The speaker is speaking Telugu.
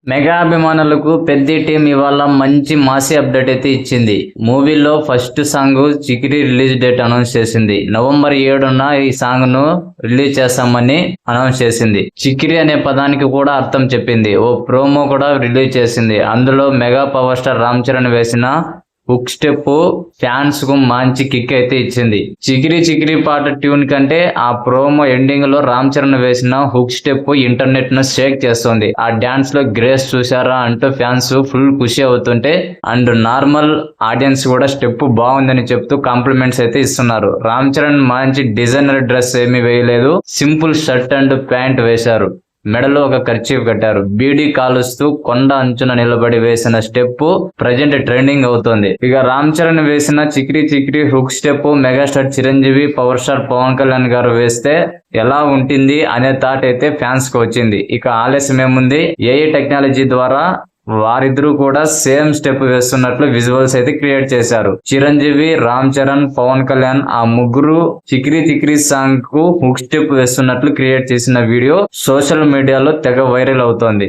మెగా అభిమానులకు పెద్ద టీం ఇవాళ మంచి మాసీ అప్డేట్ అయితే ఇచ్చింది. మూవీలో ఫస్ట్ సాంగ్ చికిరి రిలీజ్ డేట్ అనౌన్స్ చేసింది. నవంబర్ 7న ఈ సాంగ్ ను రిలీజ్ చేస్తామని అనౌన్స్ చేసింది. చికిరి అనే పదానికి కూడా అర్థం చెప్పింది. ఓ ప్రోమో కూడా రిలీజ్ చేసింది. అందులో mega power star Ram Charan వేసిన హుక్ స్టెప్ ఫ్యాన్స్ కు మంచి కిక్ అయితే ఇచ్చింది. చికిరి చికిరి పాట ట్యూన్ కంటే ఆ ప్రోమో ఎండింగ్ లో రామ్ చరణ్ వేసిన హుక్ స్టెప్ ఇంటర్నెట్ ను షేక్ చేస్తుంది. ఆ డాన్స్ లో గ్రేస్ చూసారా అంటూ ఫ్యాన్స్ ఫుల్ ఖుషి అవుతుంటే అండ్ నార్మల్ ఆడియన్స్ కూడా స్టెప్ బాగుందని చెప్తూ కాంప్లిమెంట్స్ అయితే ఇస్తున్నారు. రామ్ చరణ్ మంచి డిజైనర్ డ్రెస్ ఏమీ వేయలేదు, సింపుల్ షర్ట్ అండ్ ప్యాంట్ వేశారు. మెడలో ఒక కర్చీఫ్ కట్టారు. బీడీ కాలుస్తూ కొండ అంచున నిలబడి వేసిన స్టెప్ ప్రజెంట్ ట్రెండింగ్ అవుతోంది. ఇక రామ్ చరణ్ వేసిన చికిరి చికిరి hook step megastar Chiranjeevi, power star Pawan Kalyan గారు వేస్తే ఎలా ఉంటుంది అనే థాట్ అయితే ఫ్యాన్స్ కు వచ్చింది. ఇక ఆలస్యం ఏముంది, ఏఐ టెక్నాలజీ ద్వారా వారిద్దరూ కూడా సేమ్ స్టెప్ వేస్తున్నట్లు విజువల్స్ అయితే క్రియేట్ చేశారు. చిరంజీవి, రామ్ చరణ్, పవన్ కళ్యాణ్ ఆ ముగ్గురు చికిరి చికిరి సాంగ్ కు హుక్ స్టెప్ వేస్తున్నట్లు క్రియేట్ చేసిన వీడియో సోషల్ మీడియాలో తెగ వైరల్ అవుతోంది.